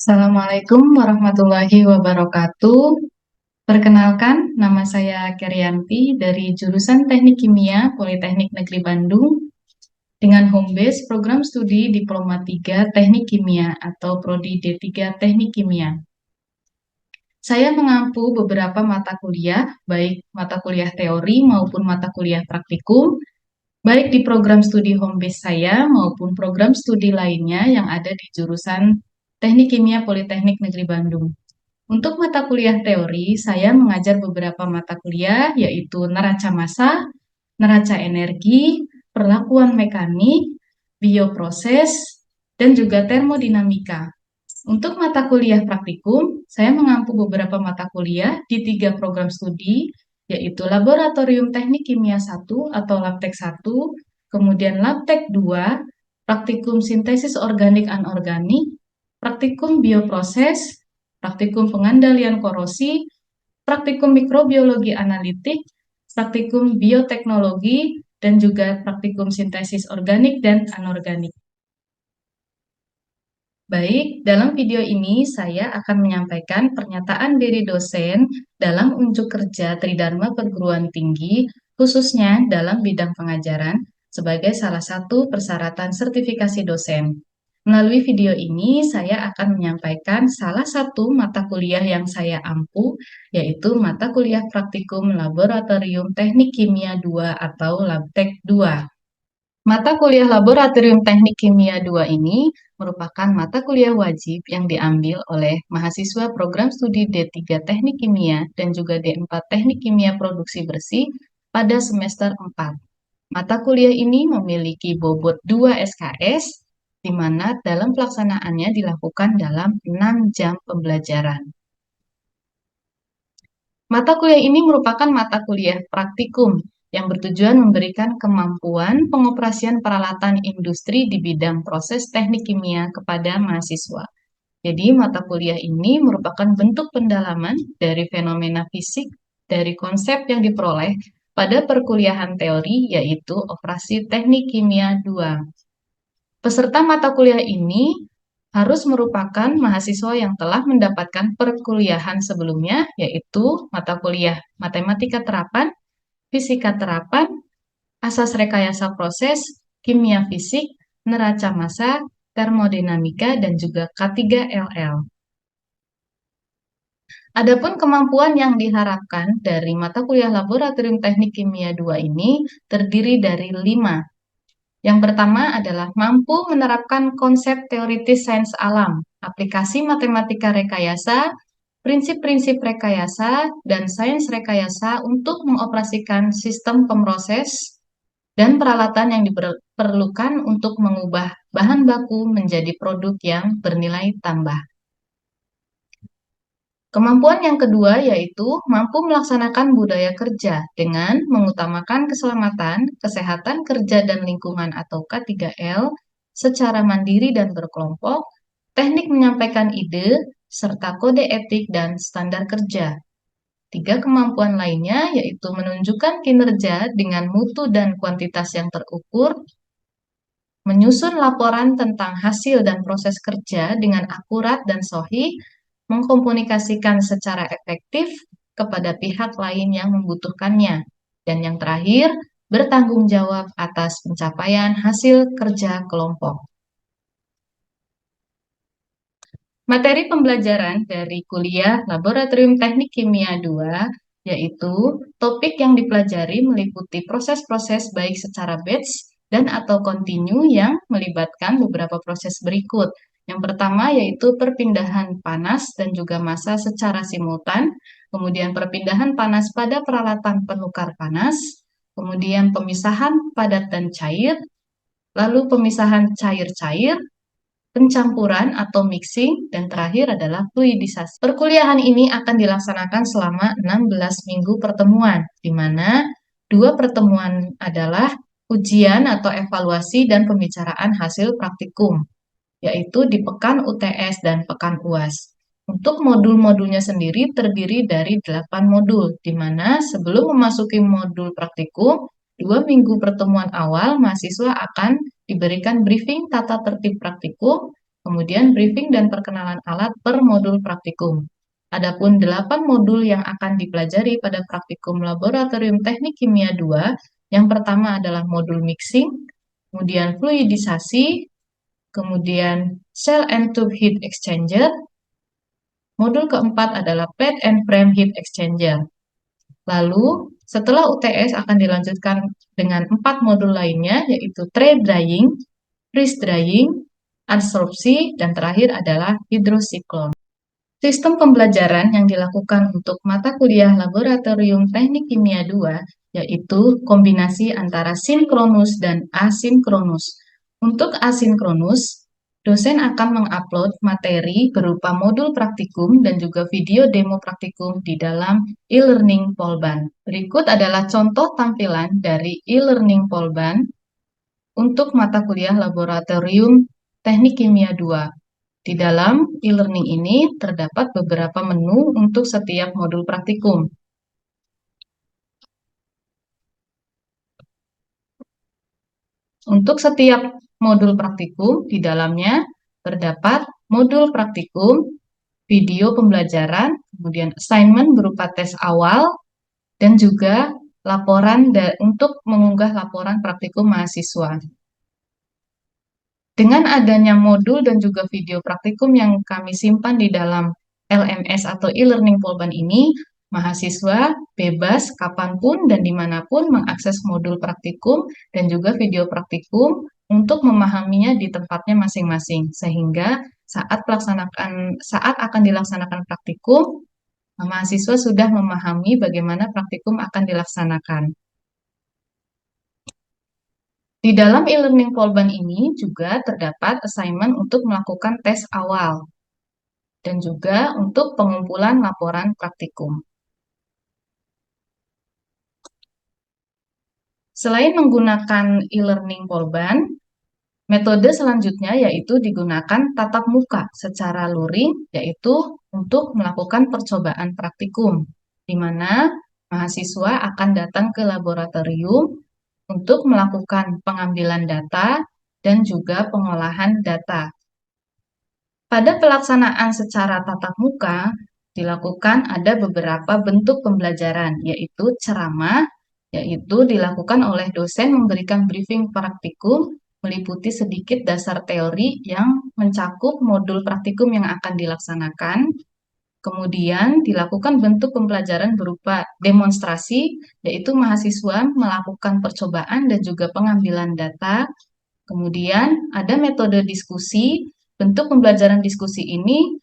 Assalamualaikum warahmatullahi wabarakatuh. Perkenalkan, nama saya Kerianti dari jurusan Teknik Kimia Politeknik Negeri Bandung dengan home base program studi Diploma 3 Teknik Kimia atau Prodi D3 Teknik Kimia. Saya mengampu beberapa mata kuliah, baik mata kuliah teori maupun mata kuliah praktikum, baik di program studi home base saya maupun program studi lainnya yang ada di jurusan Teknik Kimia Politeknik Negeri Bandung. Untuk mata kuliah teori, saya mengajar beberapa mata kuliah, yaitu neraca massa, neraca energi, perlakuan mekanik, bioproses, dan juga termodinamika. Untuk mata kuliah praktikum, saya mengampu beberapa mata kuliah di 3 program studi, yaitu Laboratorium Teknik Kimia 1 atau Labtek 1, kemudian Labtek 2, Praktikum Sintesis Organik Anorganik, Praktikum Bioproses, Praktikum Pengendalian Korosi, Praktikum Mikrobiologi Analitik, Praktikum Bioteknologi, dan juga Praktikum Sintesis Organik dan Anorganik. Baik, dalam video ini saya akan menyampaikan pernyataan diri dosen dalam unjuk kerja Tridharma Perguruan Tinggi, khususnya dalam bidang pengajaran, sebagai salah satu persyaratan sertifikasi dosen. Melalui video ini, saya akan menyampaikan salah satu mata kuliah yang saya ampu, yaitu mata kuliah praktikum Laboratorium Teknik Kimia 2 atau Labtek 2. Mata kuliah Laboratorium Teknik Kimia 2 ini merupakan mata kuliah wajib yang diambil oleh mahasiswa program studi D3 Teknik Kimia dan juga D4 Teknik Kimia Produksi Bersih pada semester 4. Mata kuliah ini memiliki bobot 2 SKS, di mana dalam pelaksanaannya dilakukan dalam 6 jam pembelajaran. Mata kuliah ini merupakan mata kuliah praktikum yang bertujuan memberikan kemampuan pengoperasian peralatan industri di bidang proses teknik kimia kepada mahasiswa. Jadi, mata kuliah ini merupakan bentuk pendalaman dari fenomena fisik dari konsep yang diperoleh pada perkuliahan teori, yaitu operasi teknik kimia 2. Peserta mata kuliah ini harus merupakan mahasiswa yang telah mendapatkan perkuliahan sebelumnya, yaitu mata kuliah matematika terapan, fisika terapan, asas rekayasa proses, kimia fisik, neraca massa, termodinamika, dan juga K3LL. Adapun kemampuan yang diharapkan dari mata kuliah Laboratorium Teknik Kimia 2 ini terdiri dari 5. Yang pertama adalah mampu menerapkan konsep teoritis sains alam, aplikasi matematika rekayasa, prinsip-prinsip rekayasa, dan sains rekayasa untuk mengoperasikan sistem pemroses dan peralatan yang diperlukan untuk mengubah bahan baku menjadi produk yang bernilai tambah. Kemampuan yang kedua yaitu mampu melaksanakan budaya kerja dengan mengutamakan keselamatan, kesehatan kerja dan lingkungan atau K3L secara mandiri dan berkelompok, teknik menyampaikan ide, serta kode etik dan standar kerja. 3 kemampuan lainnya yaitu menunjukkan kinerja dengan mutu dan kuantitas yang terukur, menyusun laporan tentang hasil dan proses kerja dengan akurat dan sahih, mengkomunikasikan secara efektif kepada pihak lain yang membutuhkannya, dan yang terakhir, bertanggung jawab atas pencapaian hasil kerja kelompok. Materi pembelajaran dari kuliah Laboratorium Teknik Kimia 2 yaitu topik yang dipelajari meliputi proses-proses baik secara batch dan atau kontinu yang melibatkan beberapa proses berikut. Yang pertama yaitu perpindahan panas dan juga massa secara simultan, kemudian perpindahan panas pada peralatan penukar panas, kemudian pemisahan padat dan cair, lalu pemisahan cair-cair, pencampuran atau mixing, dan terakhir adalah fluidisasi. Perkuliahan ini akan dilaksanakan selama 16 minggu pertemuan, di mana 2 pertemuan adalah ujian atau evaluasi dan pembicaraan hasil praktikum, yaitu di pekan UTS dan pekan UAS. Untuk modul-modulnya sendiri terdiri dari 8 modul, di mana sebelum memasuki modul praktikum, 2 minggu pertemuan awal mahasiswa akan diberikan briefing tata tertib praktikum, Kemudian briefing dan perkenalan alat per modul praktikum. Adapun 8 modul yang akan dipelajari pada praktikum Laboratorium Teknik Kimia 2, yang pertama adalah modul mixing, kemudian fluidisasi, kemudian cell and tube heat exchanger, modul keempat adalah plate and frame heat exchanger. Lalu, setelah UTS akan dilanjutkan dengan 4 modul lainnya, yaitu tray drying, freeze drying, adsorpsi, dan terakhir adalah hidrosiklon. Sistem pembelajaran yang dilakukan untuk mata kuliah Laboratorium Teknik Kimia 2 yaitu kombinasi antara sinkronus dan asinkronus. Untuk asinkronus, dosen akan mengupload materi berupa modul praktikum dan juga video demo praktikum di dalam e-learning Polban. Berikut adalah contoh tampilan dari e-learning Polban untuk mata kuliah Laboratorium Teknik Kimia 2. Di dalam e-learning ini terdapat beberapa menu untuk setiap modul praktikum. Untuk setiap modul praktikum, di dalamnya terdapat modul praktikum, video pembelajaran, kemudian assignment berupa tes awal, dan juga laporan untuk mengunggah laporan praktikum mahasiswa. Dengan adanya modul dan juga video praktikum yang kami simpan di dalam LMS atau e-learning Polban ini, mahasiswa bebas kapanpun dan dimanapun mengakses modul praktikum dan juga video praktikum untuk memahaminya di tempatnya masing-masing. Sehingga saat akan dilaksanakan praktikum, mahasiswa sudah memahami bagaimana praktikum akan dilaksanakan. Di dalam e-learning Polban ini juga terdapat assignment untuk melakukan tes awal dan juga untuk pengumpulan laporan praktikum. Selain menggunakan e-learning Polban, metode selanjutnya yaitu digunakan tatap muka secara luring, yaitu untuk melakukan percobaan praktikum, di mana mahasiswa akan datang ke laboratorium untuk melakukan pengambilan data dan juga pengolahan data. Pada pelaksanaan secara tatap muka, dilakukan ada beberapa bentuk pembelajaran, yaitu ceramah, yaitu dilakukan oleh dosen memberikan briefing praktikum, meliputi sedikit dasar teori yang mencakup modul praktikum yang akan dilaksanakan. Kemudian dilakukan bentuk pembelajaran berupa demonstrasi, yaitu mahasiswa melakukan percobaan dan juga pengambilan data. Kemudian ada metode diskusi. Bentuk pembelajaran diskusi ini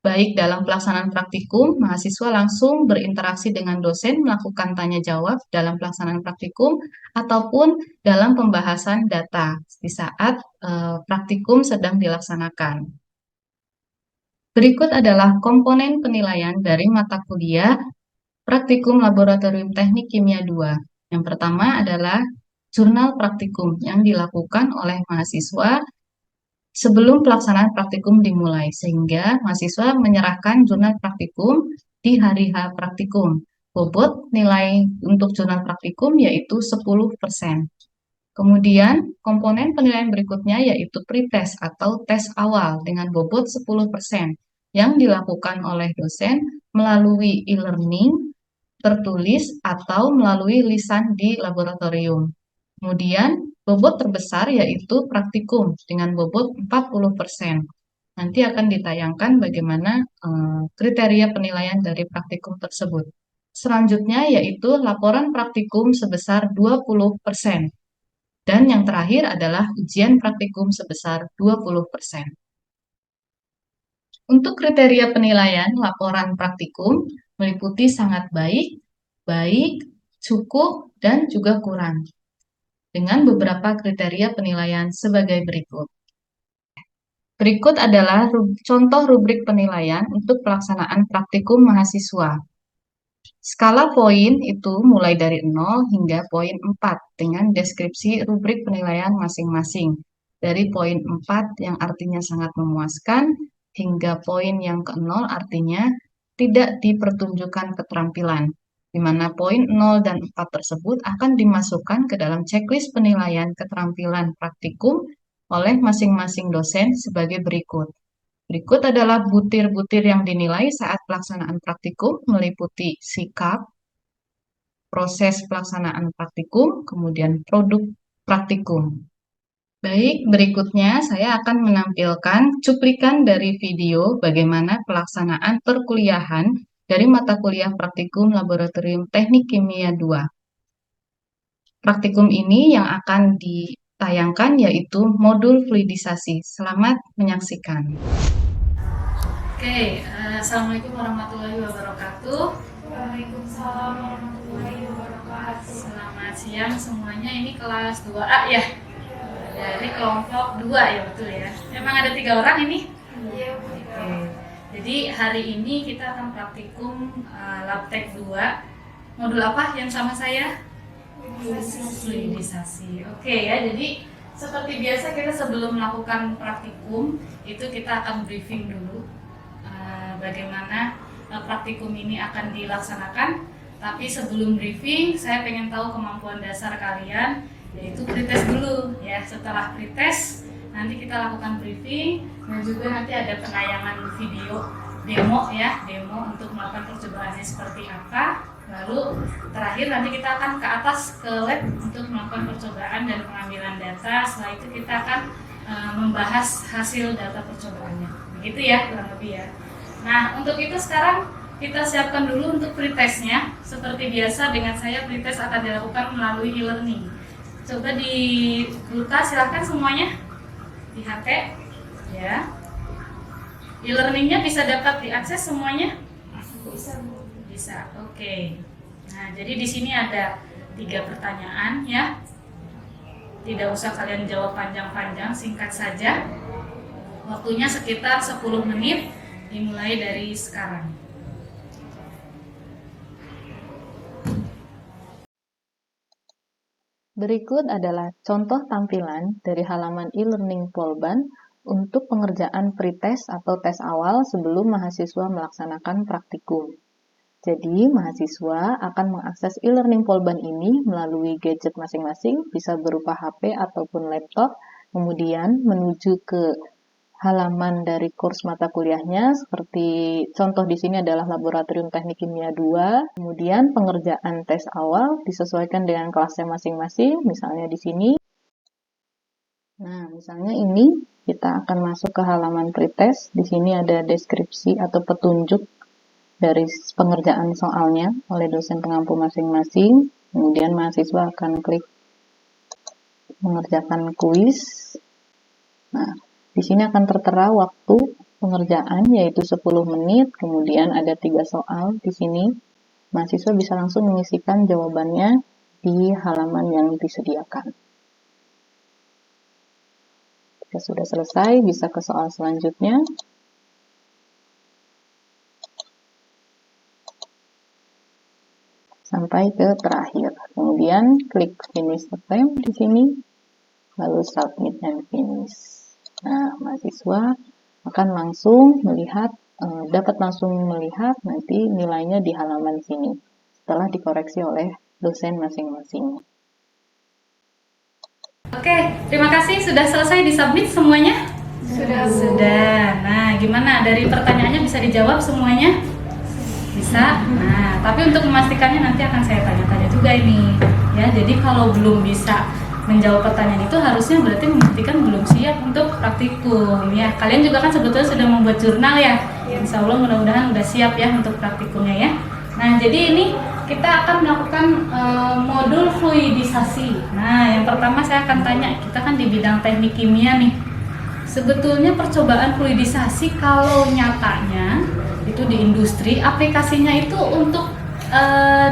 baik dalam pelaksanaan praktikum, mahasiswa langsung berinteraksi dengan dosen melakukan tanya jawab dalam pelaksanaan praktikum ataupun dalam pembahasan data di saat praktikum sedang dilaksanakan. Berikut adalah komponen penilaian dari mata kuliah Praktikum Laboratorium Teknik Kimia 2. Yang pertama adalah jurnal praktikum yang dilakukan oleh mahasiswa sebelum pelaksanaan praktikum dimulai, sehingga mahasiswa menyerahkan jurnal praktikum di hari H praktikum. Bobot nilai untuk jurnal praktikum yaitu 10%. Kemudian, komponen penilaian berikutnya yaitu pretest atau tes awal dengan bobot 10% yang dilakukan oleh dosen melalui e-learning, tertulis, atau melalui lisan di laboratorium. Kemudian, bobot terbesar yaitu praktikum dengan bobot 40%. Nanti akan ditayangkan bagaimana kriteria penilaian dari praktikum tersebut. Selanjutnya yaitu laporan praktikum sebesar 20%. Dan yang terakhir adalah ujian praktikum sebesar 20%. Untuk kriteria penilaian laporan praktikum meliputi sangat baik, baik, cukup, dan juga kurang. Dengan beberapa kriteria penilaian sebagai berikut. Berikut adalah contoh rubrik penilaian untuk pelaksanaan praktikum mahasiswa. Skala poin itu mulai dari 0 hingga poin 4 dengan deskripsi rubrik penilaian masing-masing. Dari poin 4 yang artinya sangat memuaskan hingga poin yang ke-0 artinya tidak dipertunjukkan keterampilan, di mana poin 0 dan 4 tersebut akan dimasukkan ke dalam checklist penilaian keterampilan praktikum oleh masing-masing dosen sebagai berikut. Berikut adalah butir-butir yang dinilai saat pelaksanaan praktikum meliputi sikap, proses pelaksanaan praktikum, kemudian produk praktikum. Baik, berikutnya saya akan menampilkan cuplikan dari video bagaimana pelaksanaan perkuliahan dari mata kuliah praktikum Laboratorium Teknik Kimia 2. Praktikum ini yang akan ditayangkan yaitu modul fluidisasi. Selamat menyaksikan. Oke, Assalamualaikum warahmatullahi wabarakatuh. Waalaikumsalam warahmatullahi wabarakatuh. Selamat siang semuanya, ini kelas 2A ya? Dari kelompok 2 ya, betul ya? Memang ada 3 orang ini? Iya, Bu. Oke. Jadi hari ini kita akan praktikum Labtek 2. Modul apa yang sama saya? Fluidisasi. Oke ya, jadi seperti biasa kita sebelum melakukan praktikum itu kita akan briefing dulu bagaimana praktikum ini akan dilaksanakan. Tapi sebelum briefing saya pengen tahu kemampuan dasar kalian, yaitu pretest dulu ya. Setelah pretest nanti kita lakukan briefing dan juga nanti ada penayangan video demo ya, demo untuk melakukan percobaannya seperti apa. Lalu terakhir nanti kita akan ke atas ke lab untuk melakukan percobaan dan pengambilan data. Setelah itu kita akan membahas hasil data percobaannya. Begitu ya kurang lebih ya. Nah, untuk itu sekarang kita siapkan dulu untuk pretestnya. Seperti biasa dengan saya pretest akan dilakukan melalui e-learning. Coba dibuka silakan semuanya di HP ya. E-learningnya bisa dapat diakses semuanya? Bisa, Bu. Bisa, oke. Nah, jadi di sini ada 3 pertanyaan ya. Tidak usah kalian jawab panjang-panjang, singkat saja. Waktunya sekitar 10 menit, dimulai dari sekarang. Berikut adalah contoh tampilan dari halaman e-learning Polban untuk pengerjaan pretest atau tes awal sebelum mahasiswa melaksanakan praktikum. Jadi, mahasiswa akan mengakses e-learning Polban ini melalui gadget masing-masing, bisa berupa HP ataupun laptop, kemudian menuju ke halaman dari kurs mata kuliahnya, seperti contoh di sini adalah Laboratorium Teknik Kimia 2, kemudian pengerjaan tes awal disesuaikan dengan kelasnya masing-masing, misalnya di sini. Nah, misalnya ini kita akan masuk ke halaman pretest, di sini ada deskripsi atau petunjuk dari pengerjaan soalnya oleh dosen pengampu masing-masing. Kemudian mahasiswa akan klik mengerjakan kuis. Nah, di sini akan tertera waktu pengerjaan yaitu 10 menit. Kemudian ada 3 soal di sini. Mahasiswa bisa langsung mengisikan jawabannya di halaman yang disediakan. Jika sudah selesai, bisa ke soal selanjutnya. Sampai ke terakhir. Kemudian klik finish attempt di sini, lalu submit and finish. Nah, mahasiswa akan langsung melihat, dapat langsung melihat nanti nilainya di halaman sini setelah dikoreksi oleh dosen masing-masing. Oke, terima kasih. Sudah selesai disubmit semuanya? Sudah. Nah, gimana? Dari pertanyaannya bisa dijawab semuanya? Bisa. Nah, tapi untuk memastikannya nanti akan saya tanya-tanya juga ini. Ya, jadi kalau belum bisa menjawab pertanyaan itu harusnya berarti membuktikan belum siap untuk praktikum ya. Kalian juga kan sebetulnya sudah membuat jurnal ya. Insya Allah mudah-mudahan udah siap ya untuk praktikumnya ya. Nah, jadi ini kita akan melakukan modul fluidisasi. Nah, yang pertama saya akan tanya, kita kan di bidang teknik kimia nih. Sebetulnya percobaan fluidisasi kalau nyatanya itu di industri, aplikasinya itu untuk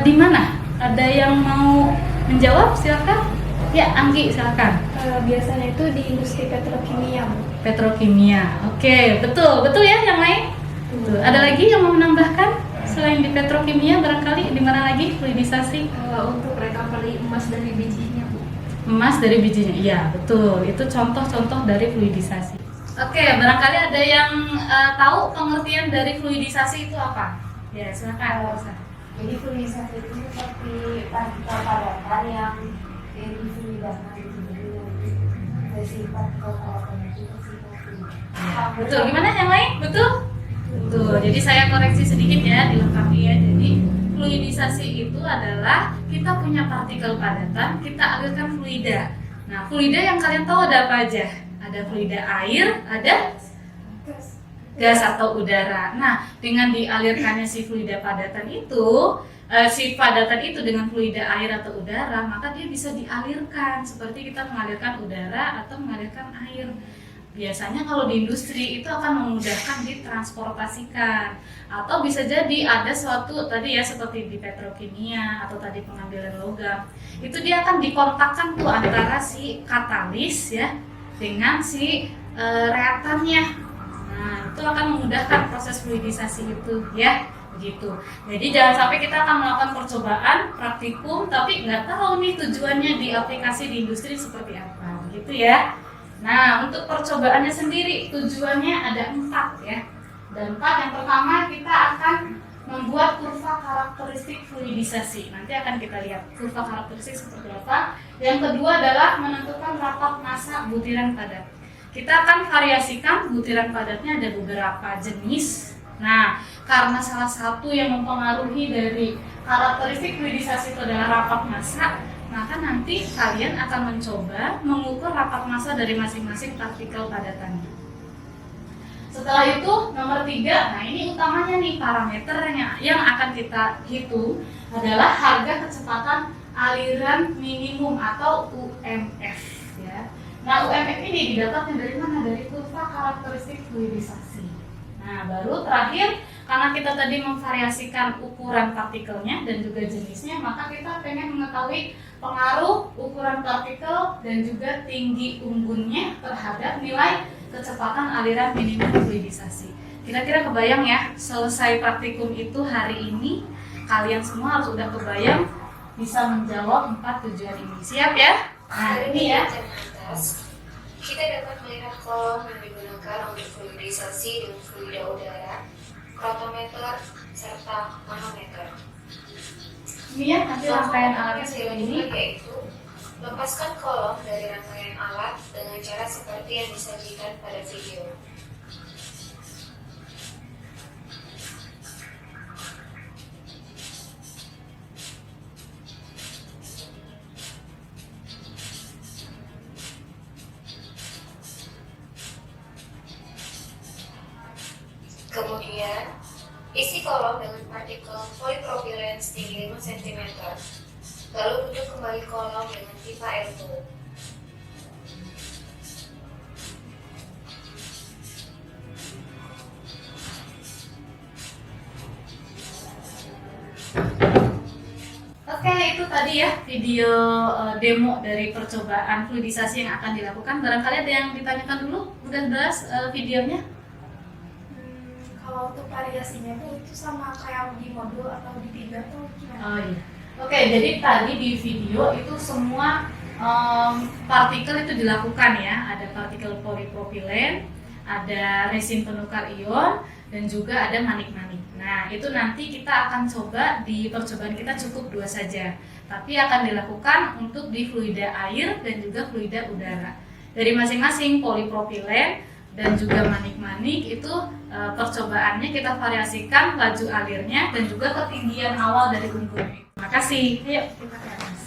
di mana? Ada yang mau menjawab? Silakan. Ya, Anggi, silakan. Biasanya itu di industri petrokimia. Petrokimia. Oke, betul ya yang lain? Betul. Ada lagi yang mau menambahkan selain di petrokimia barangkali di mana lagi fluidisasi? Untuk recovery emas dari bijinya, Bu. Emas dari bijinya. Iya, betul. Itu contoh-contoh dari fluidisasi. Oke, barangkali ada yang tahu pengertian dari fluidisasi itu apa? Ya, silakan. Jadi fluidisasi itu seperti partikel padatan yang difluidkan. Jadi si partikel itu si Betul, gimana yang lain? Betul? Betul, jadi saya koreksi sedikit ya, dilengkapi ya. Jadi fluidisasi itu adalah kita punya partikel padatan, kita alirkan fluida. Nah, fluida yang kalian tahu ada apa aja? Ada fluida air, ada gas atau udara. Nah, dengan dialirkannya si fluida padatan itu, si padatan itu dengan fluida air atau udara, maka dia bisa dialirkan seperti kita mengalirkan udara atau mengalirkan air. Biasanya kalau di industri itu akan memudahkan ditransportasikan, atau bisa jadi ada suatu tadi ya seperti di petrokimia atau tadi pengambilan logam, itu dia akan dikontakkan tuh antara si katalis ya dengan si reaktannya. Nah, itu akan memudahkan proses fluidisasi itu ya, begitu. Jadi jangan sampai kita akan melakukan percobaan praktikum tapi nggak tahu nih tujuannya di aplikasi di industri seperti apa, begitu ya. Nah, untuk percobaannya sendiri tujuannya ada 4 ya. Dan 4 yang pertama kita akan membuat kurva karakteristik fluidisasi. Nanti akan kita lihat kurva karakteristik seperti apa. Yang kedua adalah menentukan rapat massa butiran padat. Kita akan variasikan butiran padatnya ada beberapa jenis. Nah, karena salah satu yang mempengaruhi dari karakteristik fluidisasi itu adalah rapat massa, maka nanti kalian akan mencoba mengukur rapat massa dari masing-masing partikel padatannya. Setelah itu nomor 3, nah ini utamanya nih parameternya yang akan kita hitung adalah harga kecepatan aliran minimum atau UMF ya. Nah, UMF ini didapatnya dari mana? Dari kurva karakteristik fluidisasi. Nah, baru terakhir karena kita tadi memvariasikan ukuran partikelnya dan juga jenisnya, maka kita pengen mengetahui pengaruh ukuran partikel dan juga tinggi unggunnya terhadap nilai kecepatan aliran minimum fluidisasi. Kira-kira kebayang ya, selesai praktikum itu hari ini, kalian semua harus udah kebayang bisa menjawab 4 tujuan ini. Siap ya? Nah, ini ya. Kita dapat melihat kolom yang digunakan untuk fluidisasi dengan fluida udara, krotometer, serta manometer. Ini ya, nanti rangkaian alatnya seperti ini. Yaitu lepaskan kolom dari rangkaian alat dengan cara seperti yang disajikan pada video. Kemudian, isi kolom dengan partikel polipropilen setinggi 5 cm, lalu tutup kembali kolom dengan pipa airflow. Oke, itu tadi ya video demo dari percobaan fluidisasi yang akan dilakukan. Barangkali ada yang ditanyakan dulu? Udah jelas videonya? Kalau untuk variasinya itu sama kayak di modul atau di 3 atau gimana? Oh iya. Oke, jadi tadi di video itu semua partikel itu dilakukan ya. Ada partikel polipropilen, ada resin penukar ion, dan juga ada manik-manik. Nah, itu nanti kita akan coba di percobaan kita cukup 2 saja. Tapi akan dilakukan untuk di fluida air dan juga fluida udara. Dari masing-masing polipropilen dan juga manik-manik itu percobaannya kita variasikan laju alirnya dan juga ketinggian awal dari unggunnya. Terima kasih. Ayo kita ke atas.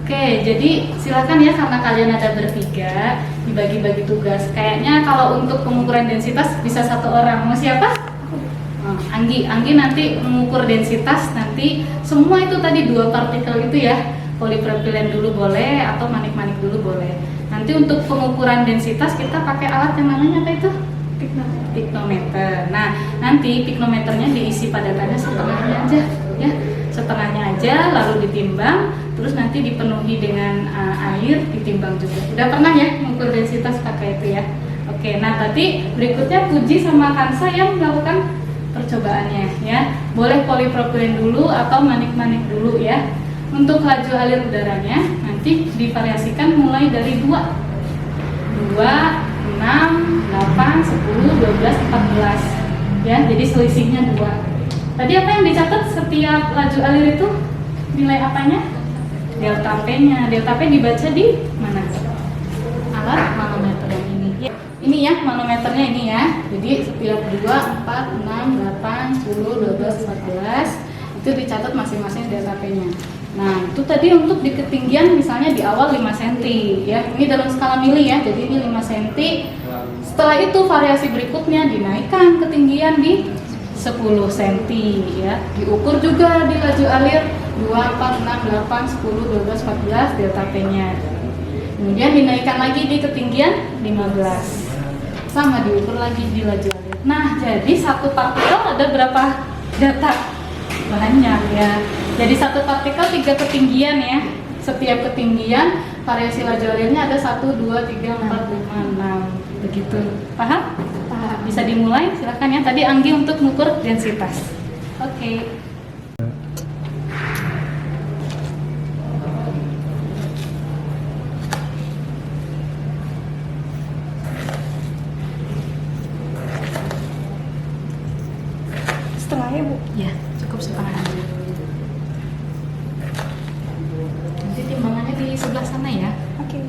Oke, jadi silakan ya karena kalian ada bertiga dibagi-bagi tugas. Kayaknya kalau untuk pengukuran densitas bisa 1 orang. Mau siapa? Anggi nanti mengukur densitas nanti semua itu tadi 2 partikel itu ya. Polipropilen dulu boleh atau manik-manik dulu boleh. Nanti untuk pengukuran densitas kita pakai alat yang namanya apa itu? Piknometer. Nah, nanti piknometernya diisi padatannya setengahnya aja ya. Setengahnya aja lalu ditimbang, terus nanti dipenuhi dengan air, ditimbang juga. Udah pernah ya mengukur densitas pakai itu ya? Oke, nah tadi berikutnya Puji sama Kansa yang melakukan percobaannya ya. Boleh polipropilen dulu atau manik-manik dulu ya. Untuk laju alir udaranya nanti divariasikan mulai dari 2, 6, 8, 10, 12, 14 ya, jadi selisihnya 2. Tadi apa yang dicatat setiap laju alir itu? nilai apanya? Delta P-nya. Delta P dibaca di mana? Alat manometer yang ini. Ini ya manometernya ini ya. Jadi setiap 2, 4, 6, 8, 10, 12, 14 itu dicatat masing-masing delta P-nya. Nah, itu tadi untuk di ketinggian misalnya di awal 5 cm ya. Ini dalam skala mili ya. Jadi ini 5 cm. Setelah itu variasi berikutnya dinaikkan ketinggian di 10 cm ya. Diukur juga di laju alir 2, 4, 6, 8, 10, 12, 14 delta P-nya. Kemudian dinaikkan lagi di ketinggian 15. Sama diukur lagi di laju alir. Nah, jadi satu partikel ada berapa data? Banyak ya. Jadi satu partikel 3 ketinggian ya. Setiap ketinggian variasi laju alirnya ada 1, 2, 3, 4, 5, 6. Begitu. Paham? Paham. Bisa dimulai, silakan ya. Tadi Anggi untuk mengukur densitas. Oke. Setengahnya Bu. Ya, cukup setengah aja. Nanti timbangannya di sebelah sana ya. Oke.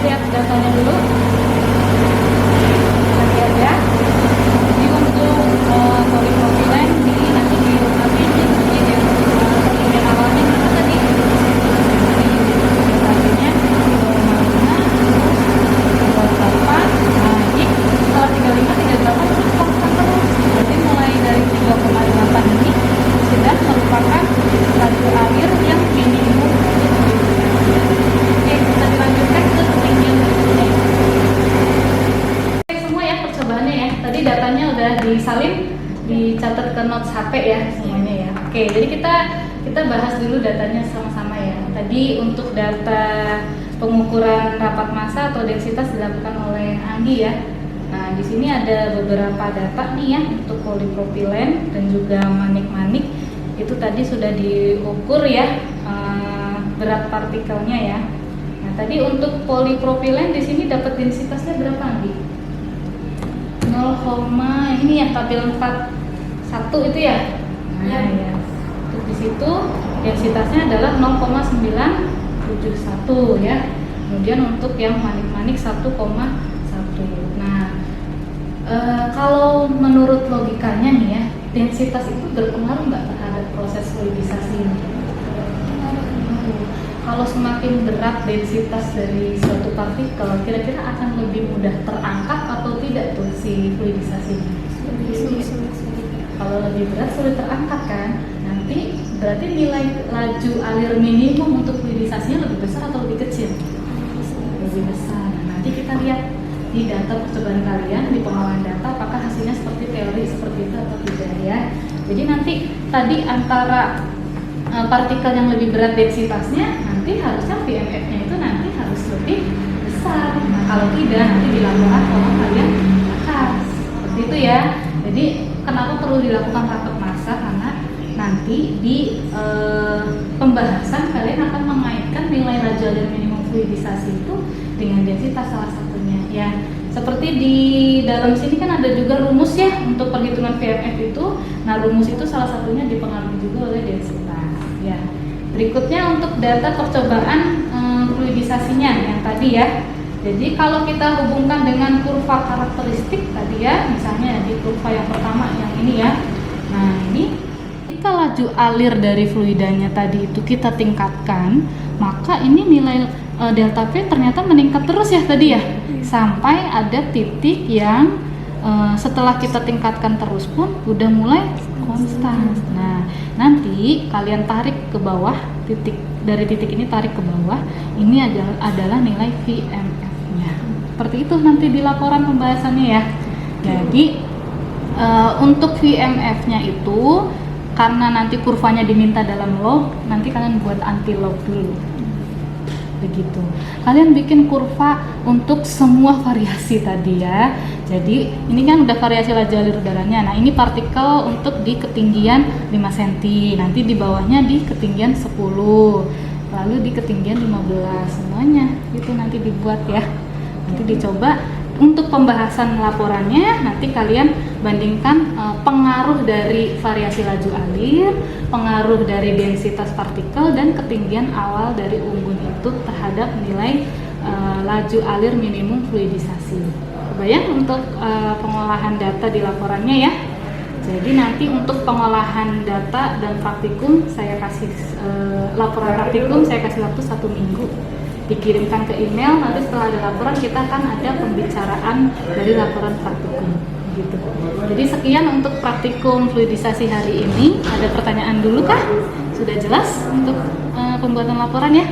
Lihat datanya dulu. Lihat ya. Jadi untuk polipropilen di nanti dilengkapi di ketinggian awalnya kita tadi tadinya 2,5 nah ini kalau 35 38 itu konstan terus. Berarti mulai dari 3,8 ini sudah merupakan laju alir yang minimum. Oke, kita dilanjutkan ke ketinggian berikutnya. Oke, semua ya percobaannya ya. Tadi datanya udah disalin, dicatat ke notes HP ya semuanya ya. Oke, jadi kita bahas dulu datanya sama-sama ya. Tadi untuk data pengukuran rapat massa atau densitas dilakukan oleh Anggi ya. Nah, di sini ada beberapa data nih ya untuk polipropilen dan juga manik-manik. Itu tadi sudah diukur ya berat partikelnya ya. Nah, tadi untuk polipropilen di sini dapat densitasnya berapa, Anggi? 0, ini ya tabel 41 itu ya. Nah, ya. Untuk di situ densitasnya adalah 0,971 ya. Kemudian untuk yang manik-manik 1,1. Nah, kalau menurut logikanya nih ya, densitas itu berpengaruh nggak terhadap proses fluidisasi ini? Kalau semakin berat densitas dari suatu partikel, kira-kira akan lebih mudah terangkat atau tidak tuh si fluidisasinya? Kalau lebih berat sulit terangkat kan? Nanti berarti nilai laju alir minimum untuk fluidisasinya lebih besar atau lebih kecil? Lebih besar. Nah, nanti kita lihat di data percobaan kalian di pengolahan data apakah hasilnya seperti teori seperti itu atau tidak ya. Jadi nanti tadi antara partikel yang lebih berat densitasnya, nanti harusnya VMF-nya itu nanti harus lebih besar. Nah, kalau tidak nanti di laporan tolong kalian khas seperti itu ya. Jadi kenapa perlu dilakukan rapat massa? Karena nanti di pembahasan kalian akan mengaitkan nilai laju alir minimum fluidisasi itu dengan densitas salah satunya ya. Seperti di dalam sini kan ada juga rumus ya untuk perhitungan VMF itu. Nah, rumus itu salah satunya dipengaruhi juga oleh densitas ya. Berikutnya untuk data percobaan fluidisasinya yang tadi ya. Jadi kalau kita hubungkan dengan kurva karakteristik tadi ya, misalnya di kurva yang pertama yang ini ya. Nah, ini jika laju alir dari fluidanya tadi itu kita tingkatkan, maka ini nilai delta P ternyata meningkat terus ya tadi ya, sampai ada titik yang setelah kita tingkatkan terus pun udah mulai konstan. Nah, nanti kalian tarik ke bawah, dari titik ini tarik ke bawah, ini adalah nilai VMF-nya. Seperti itu nanti di laporan pembahasannya ya. Jadi untuk VMF-nya itu karena nanti kurvanya diminta dalam log, nanti kalian buat anti log dulu. Begitu. Kalian bikin kurva untuk semua variasi tadi ya. Jadi ini kan udah variasi laju alir udaranya. Nah, ini partikel untuk di ketinggian 5 cm. Nanti di bawahnya di ketinggian 10. Lalu di ketinggian 15 semuanya. Itu nanti dibuat ya. Nanti dicoba. Untuk pembahasan laporannya nanti kalian bandingkan pengaruh dari variasi laju alir, pengaruh dari densitas partikel dan ketinggian awal dari unggun itu terhadap nilai laju alir minimum fluidisasi. Kebayang untuk pengolahan data di laporannya ya. Jadi nanti untuk pengolahan data dan praktikum saya kasih laporan praktikum saya kasih waktu 1 minggu. Dikirimkan ke email, nanti setelah ada laporan kita akan ada pembicaraan dari laporan praktikum gitu. Jadi sekian untuk praktikum fluidisasi hari ini. Ada pertanyaan dulu kah? Sudah jelas untuk pembuatan laporan ya?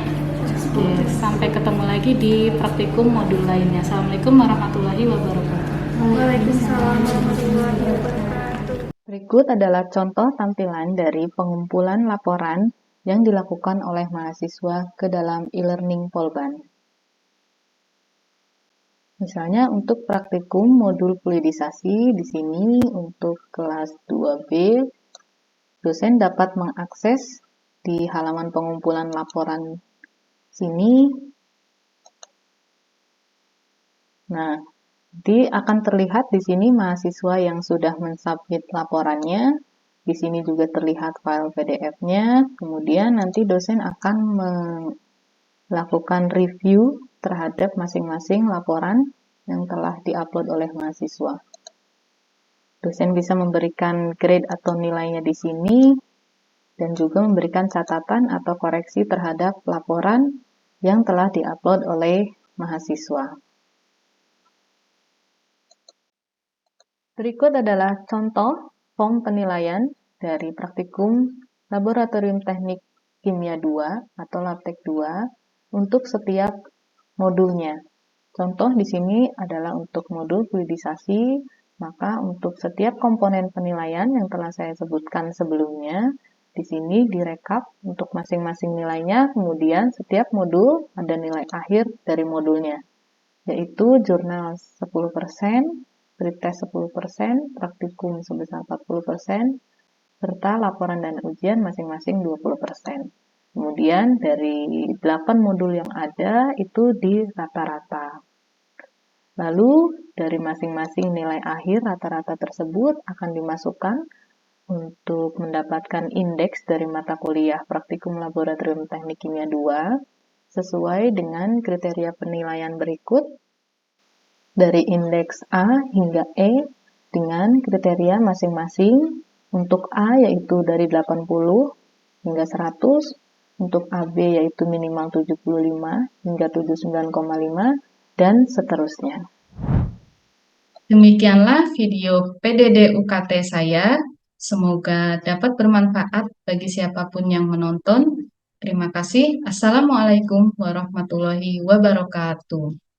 Oke, sampai ketemu lagi di praktikum modul lainnya. Assalamualaikum warahmatullahi wabarakatuh. Waalaikumsalam warahmatullahi wabarakatuh. Berikut adalah contoh tampilan dari pengumpulan laporan yang dilakukan oleh mahasiswa ke dalam e-learning Polban. Misalnya untuk praktikum modul fluidisasi di sini untuk kelas 2B, dosen dapat mengakses di halaman pengumpulan laporan sini. Nah, akan terlihat di sini mahasiswa yang sudah mensubmit laporannya. Di sini juga terlihat file PDF-nya, kemudian nanti dosen akan melakukan review terhadap masing-masing laporan yang telah diupload oleh mahasiswa. Dosen bisa memberikan grade atau nilainya di sini, dan juga memberikan catatan atau koreksi terhadap laporan yang telah diupload oleh mahasiswa. Berikut adalah contoh form penilaian dari praktikum Laboratorium Teknik Kimia 2 atau Labtek 2 untuk setiap modulnya. Contoh di sini adalah untuk modul fluidisasi, maka untuk setiap komponen penilaian yang telah saya sebutkan sebelumnya, di sini direkap untuk masing-masing nilainya, kemudian setiap modul ada nilai akhir dari modulnya, yaitu jurnal 10%, pretest 10%, praktikum sebesar 40%, serta laporan dan ujian masing-masing 20%. Kemudian dari 8 modul yang ada itu di rata-rata. Lalu dari masing-masing nilai akhir rata-rata tersebut akan dimasukkan untuk mendapatkan indeks dari mata kuliah Praktikum Laboratorium Teknik Kimia 2 sesuai dengan kriteria penilaian berikut dari indeks A hingga E dengan kriteria masing-masing. Untuk A yaitu dari 80 hingga 100, untuk AB yaitu minimal 75 hingga 79,5, dan seterusnya. Demikianlah video PDD UKT saya. Semoga dapat bermanfaat bagi siapapun yang menonton. Terima kasih. Assalamualaikum warahmatullahi wabarakatuh.